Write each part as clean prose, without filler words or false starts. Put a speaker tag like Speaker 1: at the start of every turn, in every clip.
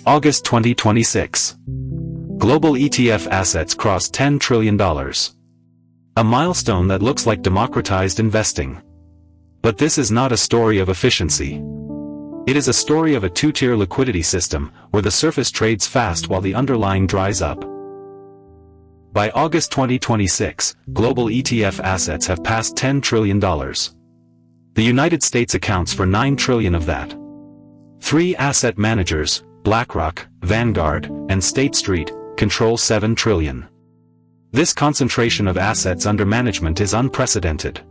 Speaker 1: August 2026. Global ETF assets cross $10 trillion. A milestone that looks like democratized investing. But this is not a story of efficiency. It is a story of a two-tier liquidity system, where the surface trades fast while the underlying dries up. By August 2026, global ETF assets have passed $10 trillion. The United States accounts for $9 trillion of that. Three asset managers, BlackRock, Vanguard, and State Street, control $7 trillion. This concentration of assets under management is unprecedented.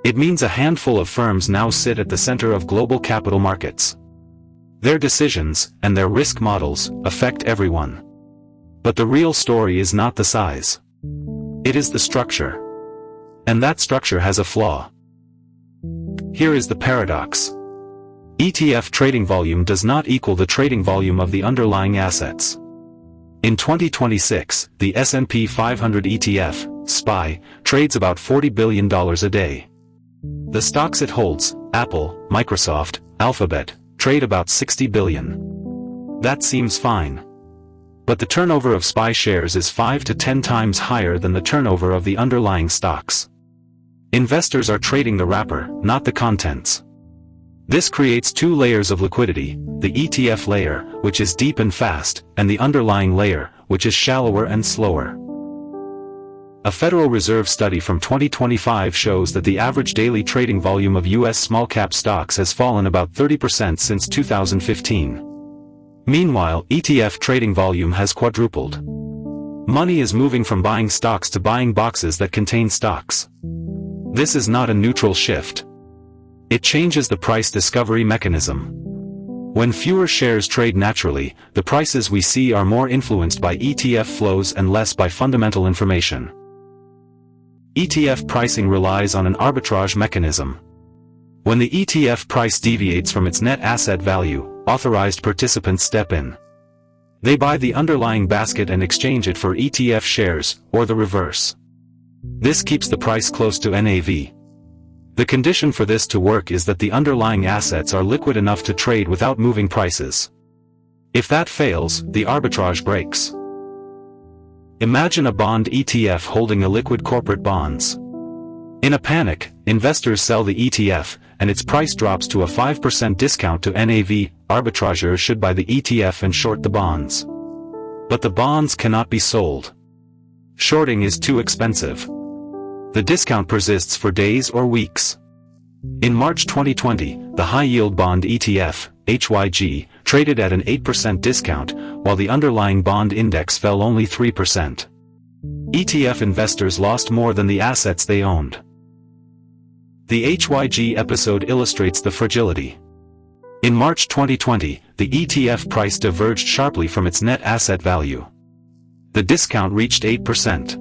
Speaker 1: It means a handful of firms now sit at the center of global capital markets. Their decisions, and their risk models, affect everyone. But the real story is not the size. It is the structure. And that structure has a flaw. Here is the paradox. ETF trading volume does not equal the trading volume of the underlying assets. In 2026, the S&P 500 ETF, SPY, trades about $40 billion a day. The stocks it holds, Apple, Microsoft, Alphabet, trade about $60 billion. That seems fine. But the turnover of SPY shares is 5 to 10 times higher than the turnover of the underlying stocks. Investors are trading the wrapper, not the contents. This creates two layers of liquidity, the ETF layer, which is deep and fast, and the underlying layer, which is shallower and slower. A Federal Reserve study from 2025 shows that the average daily trading volume of U.S. small-cap stocks has fallen about 30% since 2015. Meanwhile, ETF trading volume has quadrupled. Money is moving from buying stocks to buying boxes that contain stocks. This is not a neutral shift. It changes the price discovery mechanism. When fewer shares trade naturally, the prices we see are more influenced by ETF flows and less by fundamental information. ETF pricing relies on an arbitrage mechanism. When the ETF price deviates from its net asset value, authorized participants step in. They buy the underlying basket and exchange it for ETF shares, or the reverse. This keeps the price close to NAV. The condition for this to work is that the underlying assets are liquid enough to trade without moving prices. If that fails, the arbitrage breaks. Imagine a bond ETF holding illiquid corporate bonds. In a panic, investors sell the ETF, and its price drops to a 5% discount to NAV. Arbitrageurs should buy the ETF and short the bonds. But the bonds cannot be sold. Shorting is too expensive. The discount persists for days or weeks. In March 2020, the high-yield bond ETF, HYG, traded at an 8% discount, while the underlying bond index fell only 3%. ETF investors lost more than the assets they owned. The HYG episode illustrates the fragility. In March 2020, the ETF price diverged sharply from its net asset value. The discount reached 8%.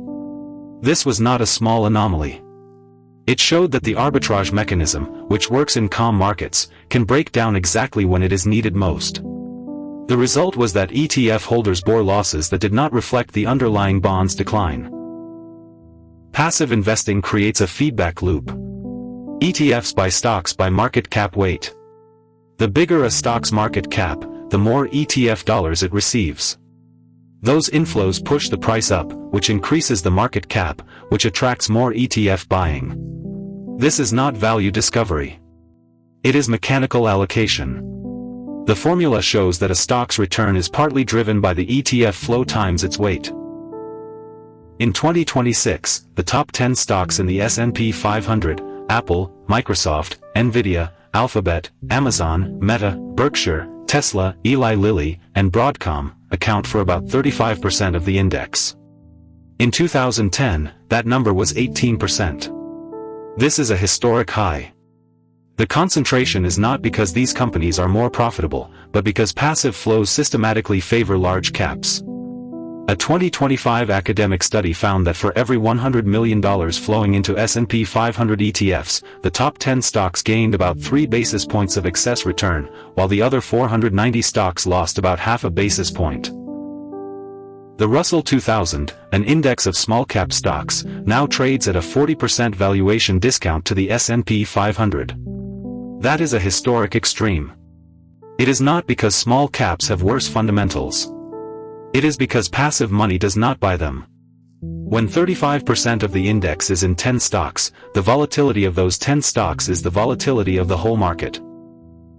Speaker 1: This was not a small anomaly. It showed that the arbitrage mechanism, which works in calm markets, can break down exactly when it is needed most. The result was that ETF holders bore losses that did not reflect the underlying bond's decline. Passive investing creates a feedback loop. ETFs buy stocks by market cap weight. The bigger a stock's market cap, the more ETF dollars it receives. Those inflows push the price up, which increases the market cap, which attracts more ETF buying. This is not value discovery. It is mechanical allocation. The formula shows that a stock's return is partly driven by the ETF flow times its weight. In 2026, the top 10 stocks in the S&P 500, Apple, Microsoft, Nvidia, Alphabet, Amazon, Meta, Berkshire, Tesla, Eli Lilly, and Broadcom, account for about 35% of the index. In 2010, that number was 18%. This is a historic high. The concentration is not because these companies are more profitable, but because passive flows systematically favor large caps. A 2025 academic study found that for every $100 million flowing into S&P 500 ETFs, the top 10 stocks gained about 3 basis points of excess return, while the other 490 stocks lost about half a basis point. The Russell 2000, an index of small-cap stocks, now trades at a 40% valuation discount to the S&P 500. That is a historic extreme. It is not because small caps have worse fundamentals. It is because passive money does not buy them. When 35% of the index is in 10 stocks, the volatility of those 10 stocks is the volatility of the whole market.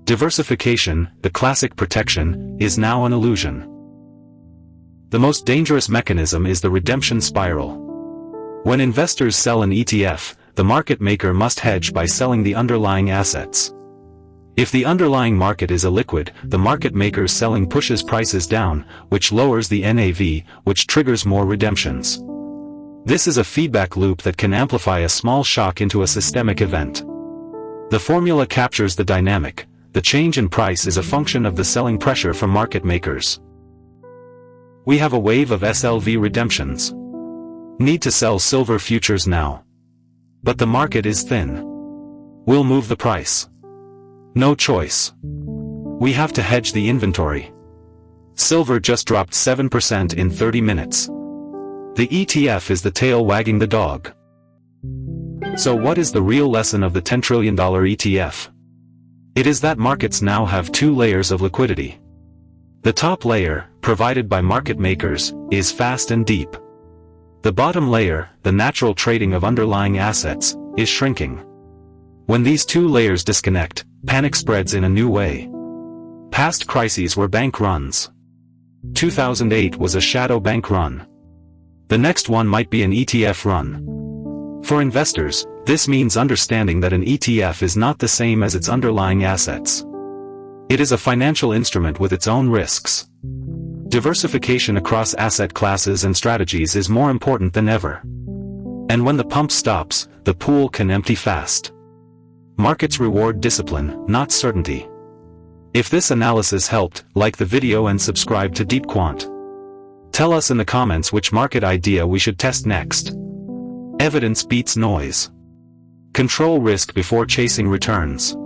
Speaker 1: Diversification, the classic protection, is now an illusion. The most dangerous mechanism is the redemption spiral. When investors sell an ETF, the market maker must hedge by selling the underlying assets. If the underlying market is illiquid, the market maker's selling pushes prices down, which lowers the NAV, which triggers more redemptions. This is a feedback loop that can amplify a small shock into a systemic event. The formula captures the dynamic. The change in price is a function of the selling pressure from market makers. We have a wave of SLV redemptions. Need to sell silver futures now. But the market is thin. We'll move the price. No choice. We have to hedge the inventory. Silver just dropped 7% in 30 minutes. The ETF is the tail wagging the dog. So what is the real lesson of the $10 trillion ETF? It is that markets now have two layers of liquidity. The top layer, provided by market makers, is fast and deep. The bottom layer, the natural trading of underlying assets, is shrinking. When these two layers disconnect, panic spreads in a new way. Past crises were bank runs. 2008 was a shadow bank run. The next one might be an ETF run. For investors, this means understanding that an ETF is not the same as its underlying assets. It is a financial instrument with its own risks. Diversification across asset classes and strategies is more important than ever. And when the pump stops, the pool can empty fast. Markets reward discipline, not certainty. If this analysis helped, like the video and subscribe to DeepQuant. Tell us in the comments which market idea we should test next. Evidence beats noise. Control risk before chasing returns.